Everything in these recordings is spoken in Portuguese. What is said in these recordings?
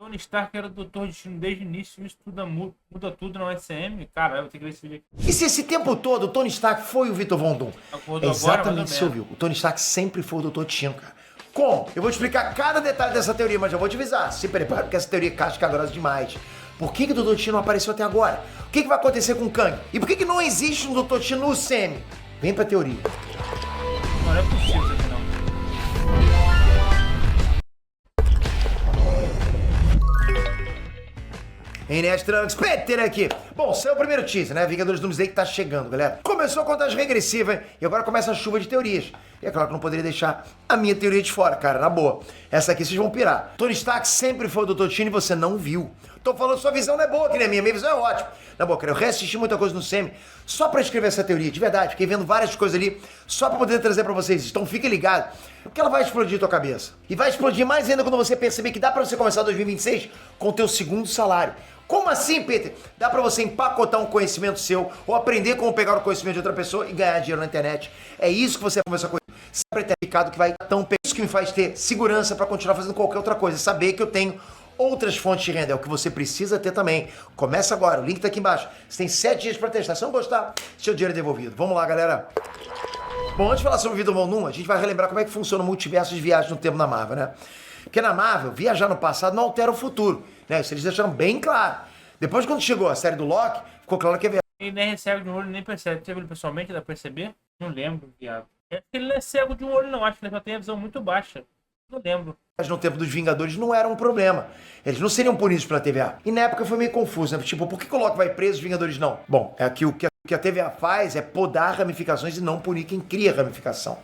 Tony Stark era o Doutor Destino desde o início, isso tudo muda tudo na USM. Cara, eu vou ter que ver esse vídeo aqui. E se esse tempo todo o Tony Stark foi o Victor Von Doom? Acordou É agora, exatamente mais isso que ou você ouviu. O Tony Stark sempre foi o Doutor Destino, cara. Como? Eu vou te explicar cada detalhe dessa teoria, mas já vou te avisar. Se prepara, porque essa teoria é casca-grossa demais. Por que o Doutor Destino não apareceu até agora? O que vai acontecer com o Kang? E por que não existe um Doutor Destino no UCM? Vem pra teoria. Não é possível isso aqui, não. Inés Trunks, Peter aqui. Bom, esse é o primeiro teaser, né? Vingadores Doomsday que tá chegando, galera. Começou a contagem regressiva, hein? E agora começa a chuva de teorias. E é claro que não poderia deixar a minha teoria de fora, cara, na boa. Essa aqui vocês vão pirar. Tony Stark sempre foi o Dr. Destino e você não viu. Tô falando, sua visão não é boa, que nem a minha visão é ótima. Na boa, cara, eu reassisti muita coisa no SEMI só pra escrever essa teoria, de verdade. Fiquei vendo várias coisas ali só pra poder trazer pra vocês. Então fique ligado, porque ela vai explodir tua cabeça. E vai explodir mais ainda quando você perceber que dá pra você começar 2026 com o teu segundo salário. Como assim, Peter? Dá pra você empacotar um conhecimento seu ou aprender como pegar o conhecimento de outra pessoa e ganhar dinheiro na internet. É isso que você vai começar com sempre ter ficado que vai tão isso que me faz ter segurança pra continuar fazendo qualquer outra coisa. Saber que eu tenho outras fontes de renda, é o que você precisa ter também. Começa agora, o link tá aqui embaixo. Você tem 7 dias pra testar. Se não gostar, seu dinheiro é devolvido. Vamos lá, galera. Bom, antes de falar sobre o Victor Von Doom, a gente vai relembrar como é que funciona o multiverso de viagens no tempo na Marvel, né? Porque na Marvel, viajar no passado não altera o futuro, né? Isso eles deixaram bem claro. Depois, quando chegou a série do Loki, ficou claro que é verdade. Ele nem é cego de um olho, nem percebe. Você viu ele pessoalmente, dá pra perceber? Não lembro, viado. Acho que ele não é cego de um olho, não. Acho que ele só tem a visão muito baixa. Não lembro. Mas no tempo dos Vingadores não era um problema. Eles não seriam punidos pela TVA. E na época foi meio confuso, né? Tipo, por que o Loki vai preso e os Vingadores não? Bom, é que o que a TVA faz é podar ramificações e não punir quem cria ramificação.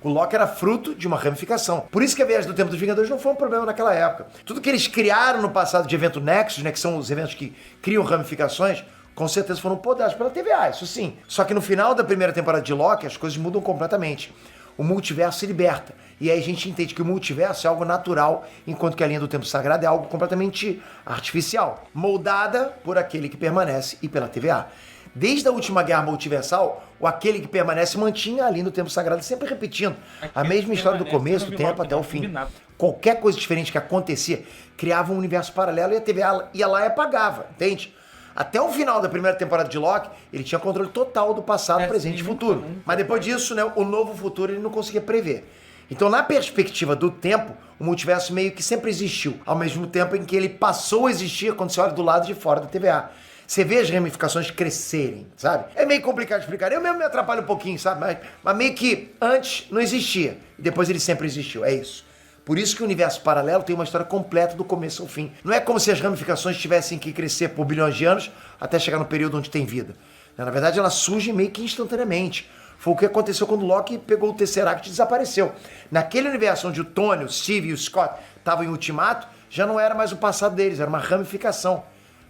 O Loki era fruto de uma ramificação. Por isso que a viagem do tempo dos Vingadores não foi um problema naquela época. Tudo que eles criaram no passado de evento Nexus, né, que são os eventos que criam ramificações, com certeza foram podados pela TVA, isso sim. Só que no final da primeira temporada de Loki, as coisas mudam completamente. O multiverso se liberta. E aí a gente entende que o multiverso é algo natural, enquanto que a linha do tempo sagrado é algo completamente artificial, moldada por aquele que permanece e pela TVA. Desde a última guerra multiversal, o aquele que permanece mantinha a linha do tempo sagrado, sempre repetindo a mesma história do começo, do tempo até o fim. Qualquer coisa diferente que acontecia criava um universo paralelo e a TVA ia lá e apagava, entende? Até o final da primeira temporada de Loki, ele tinha controle total do passado, presente e futuro. Mas depois disso, né, o novo futuro ele não conseguia prever. Então, na perspectiva do tempo, o multiverso meio que sempre existiu, ao mesmo tempo em que ele passou a existir quando você olha do lado de fora da TVA. Você vê as ramificações crescerem, sabe? É meio complicado de explicar. Eu mesmo me atrapalho um pouquinho, sabe? Mas meio que antes não existia. E depois ele sempre existiu. É isso. Por isso que o universo paralelo tem uma história completa do começo ao fim. Não é como se as ramificações tivessem que crescer por bilhões de anos até chegar no período onde tem vida. Na verdade, elas surgem meio que instantaneamente. Foi o que aconteceu quando o Loki pegou o Tesseract e desapareceu. Naquele universo onde o Tony, o Steve e o Scott estavam em Ultimato, já não era mais o passado deles, era uma ramificação.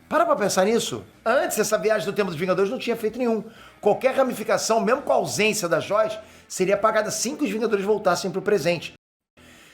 Para pra pensar nisso. Antes, essa viagem do tempo dos Vingadores não tinha feito nenhum. Qualquer ramificação, mesmo com a ausência das joias, seria apagada assim que os Vingadores voltassem para o presente.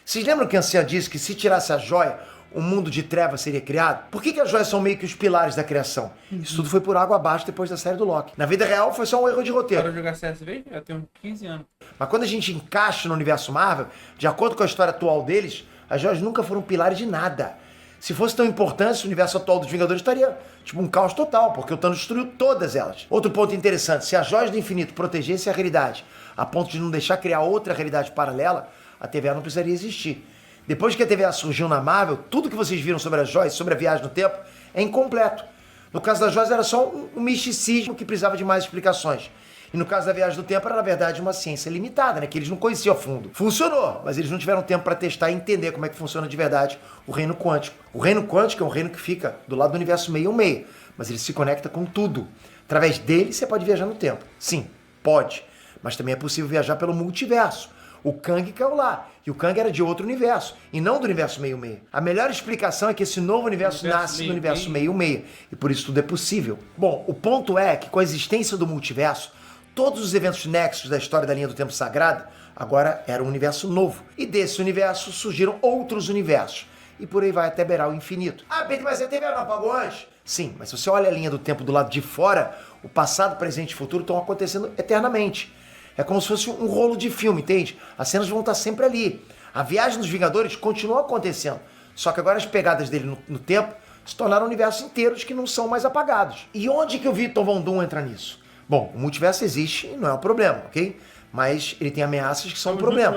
Vocês lembram que a anciã disse que se tirasse a joia, um mundo de trevas seria criado? Por que as joias são meio que os pilares da criação? Isso tudo foi por água abaixo depois da série do Loki. Na vida real, foi só um erro de roteiro. Para jogar CSV, já tem uns 15 anos. Mas quando a gente encaixa no universo Marvel, de acordo com a história atual deles, as joias nunca foram pilares de nada. Se fosse tão importante, o universo atual dos Vingadores estaria, tipo, um caos total, porque o Thanos destruiu todas elas. Outro ponto interessante, se as joias do infinito protegessem a realidade, a ponto de não deixar criar outra realidade paralela, a TVA não precisaria existir. Depois que a TVA surgiu na Marvel, tudo que vocês viram sobre as joias, sobre a viagem no tempo, é incompleto. No caso das joias era só um misticismo que precisava de mais explicações. E no caso da viagem do tempo era, na verdade, uma ciência limitada, né? Que eles não conheciam a fundo. Funcionou, mas eles não tiveram tempo para testar e entender como é que funciona de verdade o reino quântico. O reino quântico é um reino que fica do lado do universo 616, mas ele se conecta com tudo. Através dele, você pode viajar no tempo. Sim, pode. Mas também é possível viajar pelo multiverso. O Kang caiu lá, e o Kang era de outro universo, e não do universo 616. A melhor explicação é que esse novo universo nasce no universo 616, e por isso tudo é possível. Bom, o ponto é que com a existência do multiverso, todos os eventos nexos da história da linha do tempo sagrado agora era um universo novo. E desse universo surgiram outros universos. E por aí vai até beirar o infinito. Ah, Pedro, mas a TV não apagou antes? Sim, mas se você olha a linha do tempo do lado de fora, o passado, presente e futuro estão acontecendo eternamente. É como se fosse um rolo de filme, entende? As cenas vão estar sempre ali. A viagem dos Vingadores continua acontecendo. Só que agora as pegadas dele no tempo se tornaram universos inteiros que não são mais apagados. E onde que o Victor Von Doom entra nisso? Bom, o multiverso existe e não é um problema, ok? Mas ele tem ameaças que são um problema.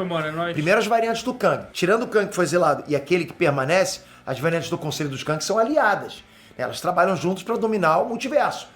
Primeiro as variantes do Kang. Tirando o Kang que foi exilado e aquele que permanece, as variantes do Conselho dos Kang são aliadas. Elas trabalham juntos para dominar o multiverso.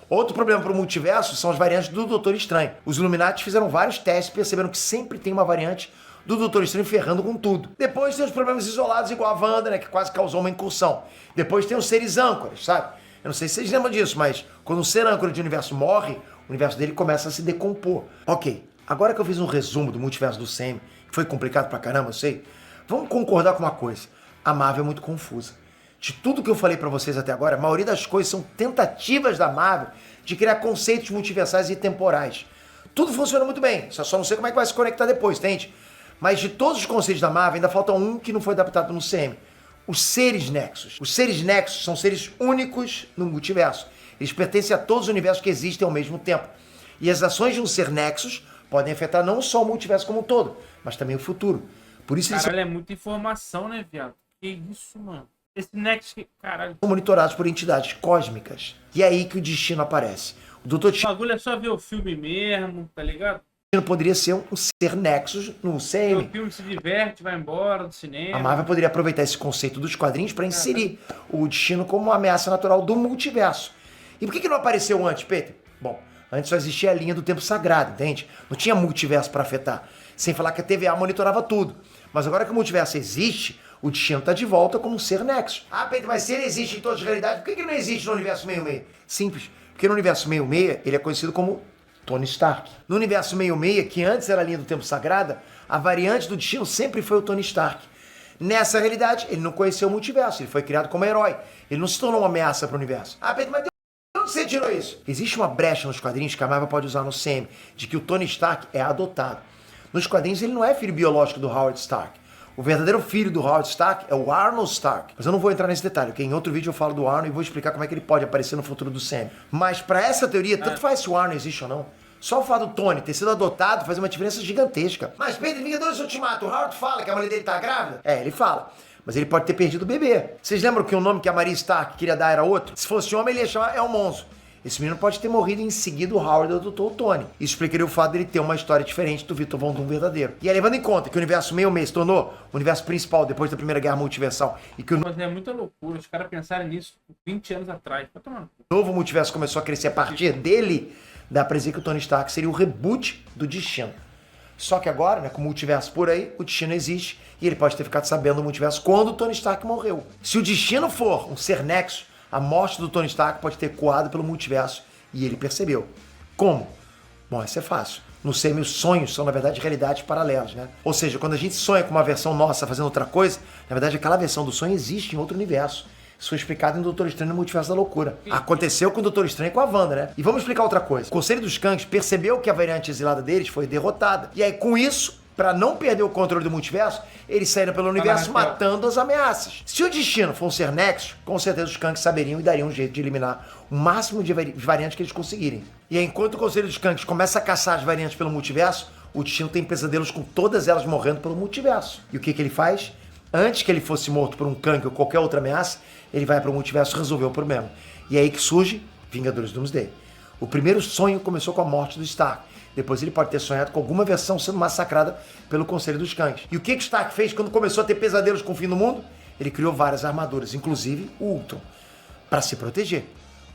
Outro problema para o multiverso são as variantes do Doutor Estranho. Os Illuminati fizeram vários testes e perceberam que sempre tem uma variante do Doutor Estranho ferrando com tudo. Depois tem os problemas isolados igual a Wanda, né, que quase causou uma incursão. Depois tem os seres âncoras, sabe? Eu não sei se vocês lembram disso, mas quando um ser âncora de universo morre, o universo dele começa a se decompor. Ok, agora que eu fiz um resumo do multiverso do Sam, que foi complicado pra caramba, eu sei, vamos concordar com uma coisa. A Marvel é muito confusa. De tudo que eu falei pra vocês até agora, a maioria das coisas são tentativas da Marvel de criar conceitos multiversais e temporais. Tudo funciona muito bem, só não sei como é que vai se conectar depois, entende? Mas de todos os conceitos da Marvel, ainda falta um que não foi adaptado no CM. Os seres nexos. Os seres nexos são seres únicos no multiverso. Eles pertencem a todos os universos que existem ao mesmo tempo. E as ações de um ser nexus podem afetar não só o multiverso como um todo, mas também o futuro. Por isso Caralho, é muita informação, né, viado? Que isso, mano? Esse Nexus, caralho. São monitorados por entidades cósmicas. E é aí que o destino aparece. O Dr. O bagulho é só ver o filme mesmo, tá ligado? Destino poderia ser um ser nexus no CM. O filme se diverte, vai embora do cinema. A Marvel poderia aproveitar esse conceito dos quadrinhos para inserir o destino como uma ameaça natural do multiverso. E por que não apareceu antes, Peter? Bom, antes só existia a linha do tempo sagrado, entende? Não tinha multiverso para afetar. Sem falar que a TVA monitorava tudo. Mas agora que o multiverso existe, o destino está de volta como um ser nexo. Ah, Peter, mas se ele existe em todas as realidades, por que ele não existe no universo 66? Simples. Porque no universo 66, ele é conhecido como Tony Stark. No universo 66, que antes era a linha do tempo sagrada, a variante do destino sempre foi o Tony Stark. Nessa realidade, ele não conheceu o multiverso, ele foi criado como herói. Ele não se tornou uma ameaça para o universo. Ah, Pedro, mas de onde você tirou isso? Existe uma brecha nos quadrinhos que a Marvel pode usar no CM, de que o Tony Stark é adotado. Nos quadrinhos, ele não é filho biológico do Howard Stark. O verdadeiro filho do Howard Stark é o Arnold Stark. Mas eu não vou entrar nesse detalhe, porque em outro vídeo eu falo do Arnold e vou explicar como é que ele pode aparecer no futuro do Sam. Mas para essa teoria, tanto faz se o Arnold existe ou não. Só o fato do Tony ter sido adotado faz uma diferença gigantesca. Mas Pedro, Vingadores Ultimato, o Howard fala que a mulher dele tá grávida? É, ele fala. Mas ele pode ter perdido o bebê. Vocês lembram que o nome que a Maria Stark queria dar era outro? Se fosse homem, ele ia chamar El Monzo. Esse menino pode ter morrido e em seguida o Howard adotou o Tony. Isso explicaria o fato dele ter uma história diferente do Victor Von Doom verdadeiro. E aí, levando em conta que o universo 66 se tornou o universo principal depois da Primeira Guerra Multiversal e que o Mas é muita loucura os caras pensarem nisso 20 anos atrás. Vai tomar no cu. novo multiverso começou a crescer a partir dele, dá pra dizer que o Tony Stark seria o reboot do destino. Só que agora, né, com o multiverso por aí, o destino existe e ele pode ter ficado sabendo do multiverso quando o Tony Stark morreu. Se o destino for um ser nexo, a morte do Tony Stark pode ter ecoado pelo multiverso e ele percebeu. Como? Bom, isso é fácil. No CM, os sonhos são, na verdade, realidades paralelas, né? Ou seja, quando a gente sonha com uma versão nossa fazendo outra coisa, na verdade, aquela versão do sonho existe em outro universo. Isso foi explicado em Doutor Estranho no Multiverso da Loucura. Aconteceu com o Doutor Estranho e com a Wanda, né? E vamos explicar outra coisa. O Conselho dos Kangs percebeu que a variante exilada deles foi derrotada. E aí, com isso, pra não perder o controle do multiverso, eles saíram pelo universo matando as ameaças. Se o destino for um ser nexo, com certeza os Kangs saberiam e dariam um jeito de eliminar o máximo de variantes que eles conseguirem. E aí, enquanto o Conselho dos Kangs começa a caçar as variantes pelo multiverso, o destino tem pesadelos com todas elas morrendo pelo multiverso. E o que ele faz? Antes que ele fosse morto por um Kang ou qualquer outra ameaça, ele vai para o multiverso resolver o problema. E é aí que surge Vingadores Doomsday. O primeiro sonho começou com a morte do Stark. Depois ele pode ter sonhado com alguma versão sendo massacrada pelo Conselho dos Kangs. E o que Stark fez quando começou a ter pesadelos com o fim do mundo? Ele criou várias armaduras, inclusive o Ultron, para se proteger.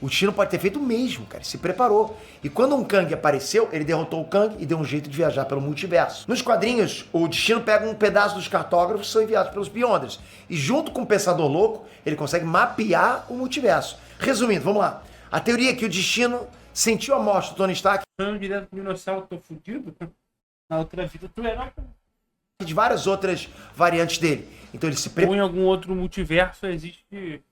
O destino pode ter feito o mesmo, cara, se preparou. E quando um Kang apareceu, ele derrotou o Kang e deu um jeito de viajar pelo multiverso. Nos quadrinhos, o destino pega um pedaço dos cartógrafos que são enviados pelos Beyonders. E junto com o Pensador Louco, ele consegue mapear o multiverso. Resumindo, vamos lá. A teoria é que o destino sentiu a morte do Tony Stark. Sonho direto pro dinossauro, tô fudido. Na outra vida tu era. De várias outras variantes dele. Então ele se Ou em algum outro multiverso existe.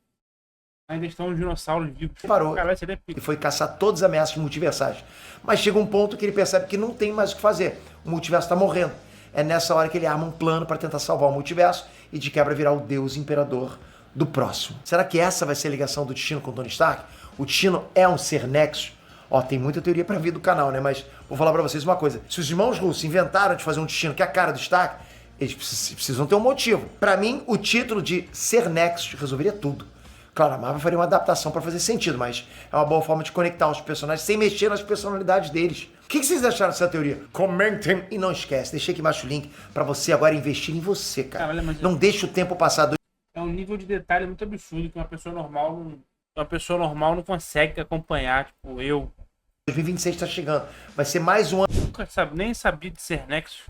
Ainda estão os dinossauros vivos. preparou Caralho, seria pica. e foi caçar todas as ameaças multiversais. Mas chega um ponto que ele percebe que não tem mais o que fazer. O multiverso está morrendo. É nessa hora que ele arma um plano para tentar salvar o multiverso e de quebra virar o Deus Imperador do próximo. Será que essa vai ser a ligação do destino com o Tony Stark? O destino é um ser nexo? Ó, tem muita teoria pra vir do canal, né? Mas vou falar pra vocês uma coisa. Se os irmãos russos inventaram de fazer um destino que é a cara do Stark, Eles precisam ter um motivo. Pra mim, o título de Ser Nexus resolveria tudo. Claro, a Marvel faria uma adaptação pra fazer sentido, mas é uma boa forma de conectar os personagens sem mexer nas personalidades deles. O que vocês acharam dessa teoria? Comentem! E não esquece, deixei aqui embaixo o link pra você agora investir em você, cara. Caralho, mas Não deixe o tempo passar. é um nível de detalhe muito absurdo que uma pessoa normal não consegue acompanhar, tipo, eu. 2026 tá chegando. Vai ser mais um ano. Nunca nem sabia de Ser Nexus.